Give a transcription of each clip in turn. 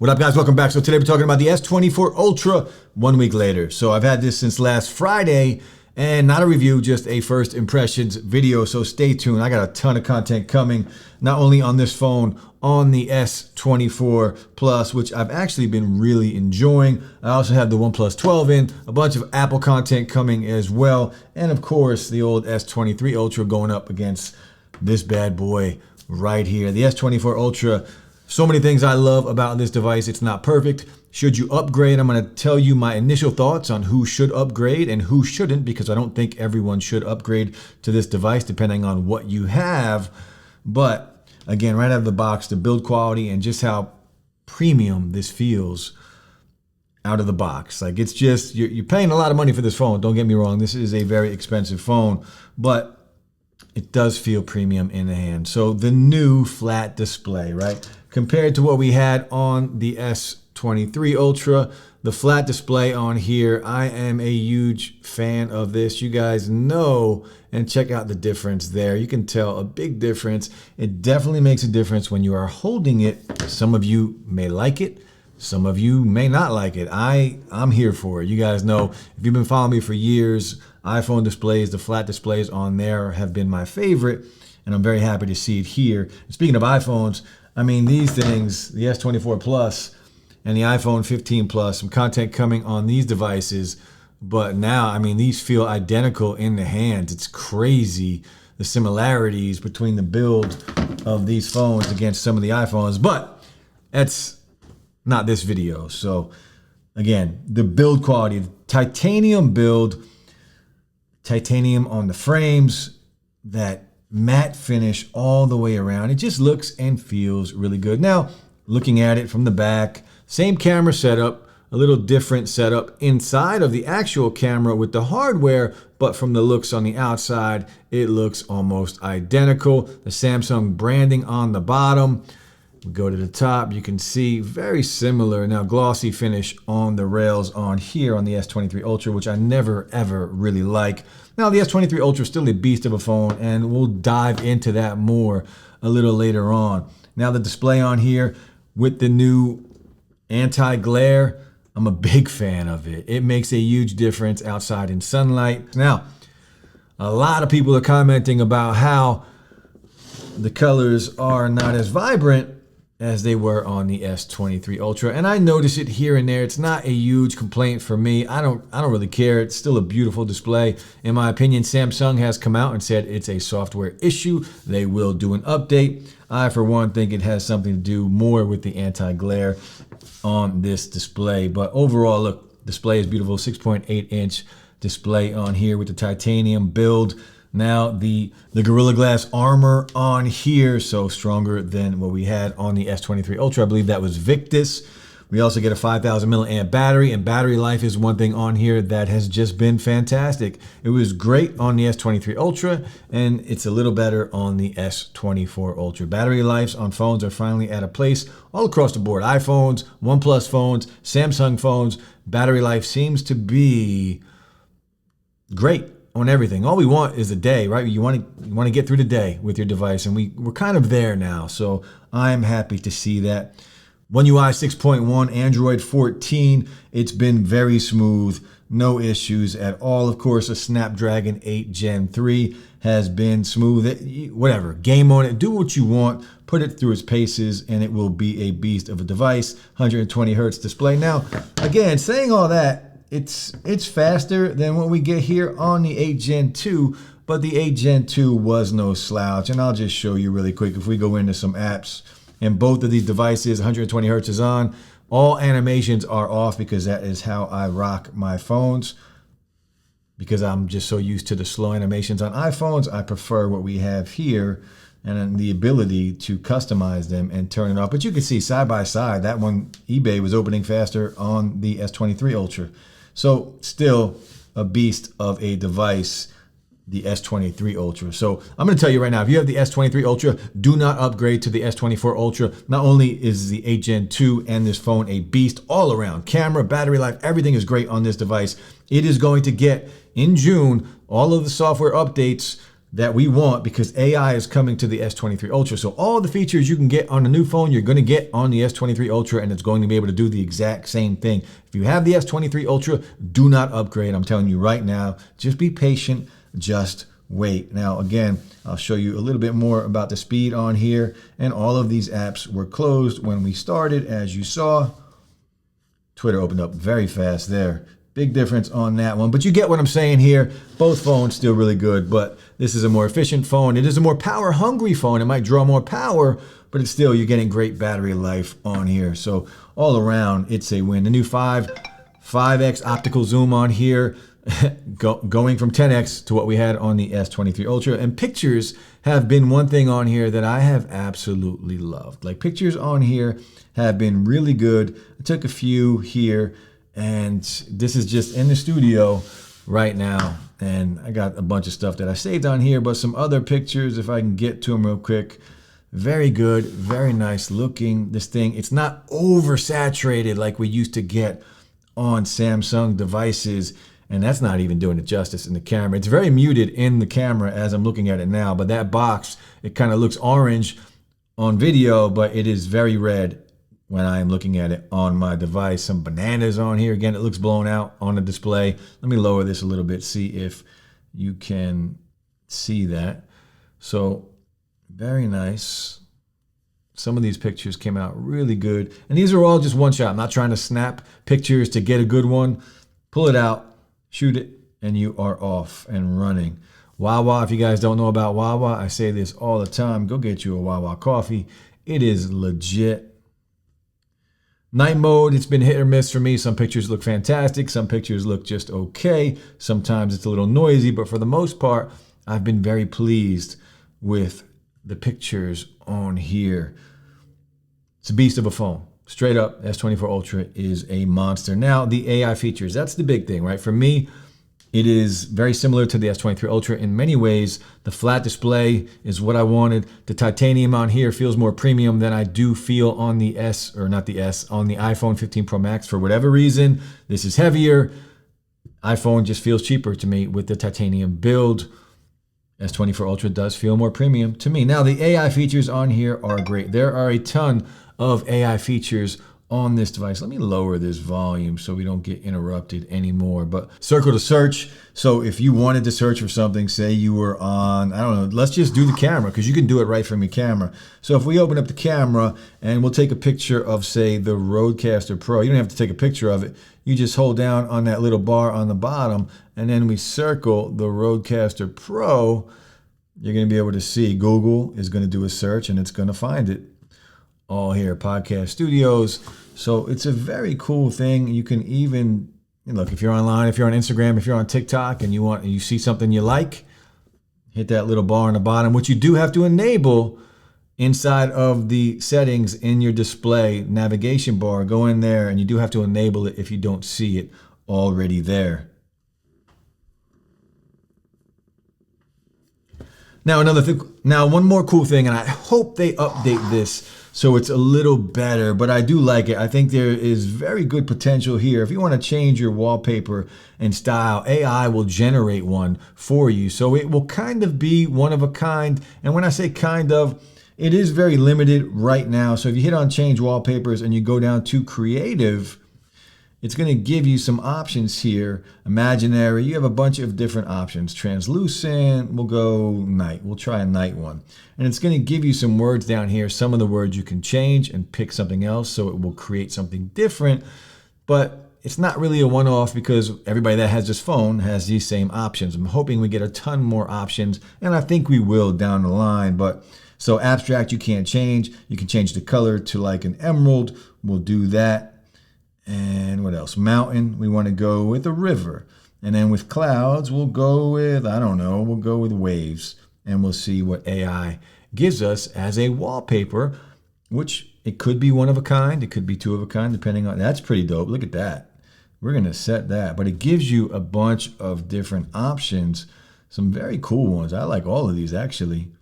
What up, guys? Welcome back. So today we're talking about the S24 Ultra 1 week later. So I've had this since last Friday, and not a review, just a first impressions video. So stay tuned. I got a ton of content coming, not only on this phone, on the S24 Plus, which I've actually been really enjoying. I also have the OnePlus 12 in, a bunch of Apple content coming as well. And of course, the old S23 Ultra going up against this bad boy right here. The S24 Ultra. So many things I love about this device. It's not perfect. Should you upgrade? I'm going to tell you my initial thoughts on who should upgrade and who shouldn't, because I don't think everyone should upgrade to this device depending on what you have. But again, right out of the box, the build quality and just how premium this feels out of the box. Like, it's just, you're paying a lot of money for this phone. Don't get me wrong. This is a very expensive phone, but it does feel premium in the hand. So the new flat display, right? Compared to what we had on the S23 Ultra, the flat display on here, I am a huge fan of this. You guys know, and check out the difference there. You can tell a big difference. It definitely makes a difference when you are holding it. Some of you may like it. Some of you may not like it. I'm here for it. You guys know, if you've been following me for years, iPhone displays, the flat displays on there have been my favorite, and I'm very happy to see it here. And speaking of iPhones, I mean, these things, the S24 Plus and the iPhone 15 Plus, some content coming on these devices, but now, I mean, these feel identical in the hands. It's crazy, the similarities between the build of these phones against some of the iPhones, but that's not this video. So again, the build quality, the titanium build, titanium on the frames, that matte finish all the way around. It just looks and feels really good. Now, looking at it from the back, same camera setup, a little different setup inside of the actual camera with the hardware, but from the looks on the outside, it looks almost identical. The Samsung branding on the bottom. We go to the top, you can see very similar. Now, glossy finish on the rails on here on the S23 Ultra, which I never ever really like. Now, the S23 Ultra is still a beast of a phone, and we'll dive into that more a little later on. Now, the display on here with the new anti-glare, I'm a big fan of it. It makes a huge difference outside in sunlight. Now, a lot of people are commenting about how the colors are not as vibrant as they were on the S23 Ultra, and I notice it here and there. It's not a huge complaint for me. I don't really care. It's still a beautiful display. In my opinion, Samsung has come out and said it's a software issue. They will do an update. I, for one, think it has something to do more with the anti-glare on this display. But overall, look, display is beautiful. 6.8-inch display on here with the titanium build. Now, the Gorilla Glass armor on here, so stronger than what we had on the S23 Ultra. I believe that was Victus. We also get a 5,000 milliamp battery, and battery life is one thing on here that has just been fantastic. It was great on the S23 Ultra, and it's a little better on the S24 Ultra. Battery lives on phones are finally at a place all across the board. iPhones, OnePlus phones, Samsung phones, battery life seems to be great on everything. All we want is a day, right? You want to get through the day with your device, and we're kind of there now. So I'm happy to see that. One UI 6.1, Android 14. It's been very smooth, no issues at all. Of course, a Snapdragon 8 Gen 3 has been smooth. Whatever, game on it, do what you want, put it through its paces, and it will be a beast of a device. 120 hertz display. Now, again, saying all that, it's faster than what we get here on the 8 Gen 2, but the 8 Gen 2 was no slouch. And I'll just show you really quick. If we go into some apps, and both of these devices, 120 hertz is on, all animations are off, because that is how I rock my phones, because I'm just so used to the slow animations on iPhones. I prefer what we have here and the ability to customize them and turn it off. But you can see side by side, that one, eBay was opening faster on the S23 Ultra. So still a beast of a device, the S23 Ultra. So I'm going to tell you right now, if you have the S23 Ultra, do not upgrade to the S24 Ultra. Not only is the 8 Gen 2 and this phone a beast all around, camera, battery life, everything is great on this device. It is going to get, in June, all of the software updates that we want because AI is coming to the S23 Ultra. So all the features you can get on a new phone, you're going to get on the S23 Ultra, and it's going to be able to do the exact same thing. If you have the S23 Ultra, do not upgrade. I'm telling you right now, just be patient, just wait. Now, again, I'll show you a little bit more about the speed on here, and all of these apps were closed when we started, as you saw. Twitter opened up very fast there. Big difference on that one, but you get what I'm saying here. Both phones still really good, but this is a more efficient phone. It is a more power hungry phone. It might draw more power, but it's still, you're getting great battery life on here. So all around, it's a win. The new 5x optical zoom on here, going from 10x to what we had on the S23 Ultra. And pictures have been one thing on here that I have absolutely loved. Like, pictures on here have been really good. I took a few here, and this is just in the studio right now. And I got a bunch of stuff that I saved on here, but some other pictures, if I can get to them real quick. Very good, very nice looking. This thing, it's not oversaturated like we used to get on Samsung devices. And that's not even doing it justice in the camera. It's very muted in the camera as I'm looking at it now, but that box, it kind of looks orange on video, but it is very red when I am looking at it on my device. Some bananas on here. Again, it looks blown out on the display. Let me lower this a little bit, see if you can see that. So very nice. Some of these pictures came out really good. And these are all just one shot. I'm not trying to snap pictures to get a good one. Pull it out, shoot it, and you are off and running. Wawa, if you guys don't know about Wawa, I say this all the time. Go get you a Wawa coffee. It is legit. Night mode, it's been hit or miss for me. Some pictures look fantastic. Some pictures look just okay. Sometimes it's a little noisy, but for the most part, I've been very pleased with the pictures on here. It's a beast of a phone. Straight up, S24 Ultra is a monster. Now, the AI features, that's the big thing, right? For me, it is very similar to the S23 Ultra in many ways. The flat display is what I wanted. The titanium on here feels more premium than I do feel on the on the iPhone 15 Pro Max. For whatever reason, this is heavier. iPhone just feels cheaper to me with the titanium build. S24 Ultra does feel more premium to me. Now, the AI features on here are great. There are a ton of AI features on this device. Let me lower this volume so we don't get interrupted anymore. But circle to search. So if you wanted to search for something, say you were on, I don't know, let's just do the camera because you can do it right from your camera. So if we open up the camera and we'll take a picture of, say, the Rodecaster Pro. You don't have to take a picture of it. You just hold down on that little bar on the bottom and then we circle the Rodecaster Pro. You're going to be able to see Google is going to do a search and it's going to find it. All here, Podcast Studios. So it's a very cool thing. You can even, look, if you're online, if you're on Instagram, if you're on TikTok and you see something you like, hit that little bar on the bottom, which you do have to enable inside of the settings in your display navigation bar. Go in there and you do have to enable it if you don't see it already there. Now, one more cool thing, and I hope they update this so it's a little better, but I do like it. I think there is very good potential here. If you want to change your wallpaper and style, AI will generate one for you. So it will kind of be one of a kind. And when I say kind of, it is very limited right now. So if you hit on change wallpapers and you go down to creative, it's going to give you some options here. Imaginary, you have a bunch of different options. Translucent, we'll go night. We'll try a night one. And it's going to give you some words down here. Some of the words you can change and pick something else, so it will create something different. But it's not really a one-off because everybody that has this phone has these same options. I'm hoping we get a ton more options, and I think we will down the line. But so abstract, you can't change. You can change the color to like an emerald. We'll do that. And what else? Mountain, we want to go with a river. And then with clouds, we'll go with, I don't know, we'll go with waves. And we'll see what AI gives us as a wallpaper, which it could be one of a kind. It could be two of a kind, depending on, that's pretty dope. Look at that. We're going to set that. But it gives you a bunch of different options. Some very cool ones. I like all of these, actually.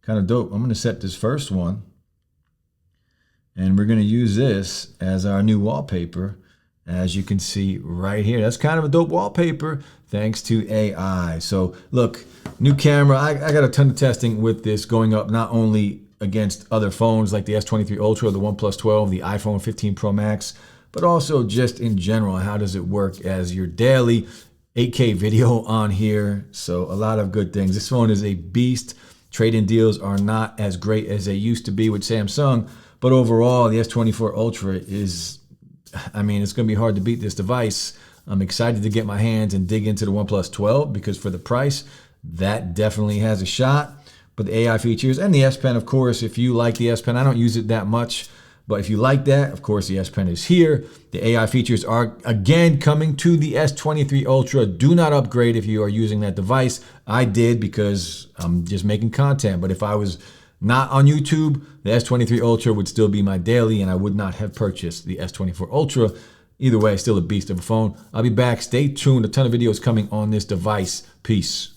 Kind of dope. I'm going to set this first one. And we're going to use this as our new wallpaper. as you can see right here. That's kind of a dope wallpaper thanks to AI. So look, new camera. I got a ton of testing with this going up, not only against other phones like the S23 Ultra, the OnePlus 12, the iPhone 15 Pro Max, but also just in general. How does it work as your daily 8K video on here? So a lot of good things. This phone is a beast. Trade-in deals are not as great as they used to be with Samsung, but overall the S24 Ultra is, I mean, it's going to be hard to beat this device. I'm excited to get my hands and dig into the OnePlus 12 because for the price, that definitely has a shot. But the AI features and the S Pen, of course, if you like the S Pen, I don't use it that much, but if you like that, of course, the S Pen is here. The AI features are again coming to the S23 Ultra. Do not upgrade if you are using that device. I did because I'm just making content. But if I was not on YouTube, the S23 Ultra would still be my daily and I would not have purchased the S24 Ultra. Either way, still a beast of a phone. I'll be back. Stay tuned. A ton of videos coming on this device. Peace.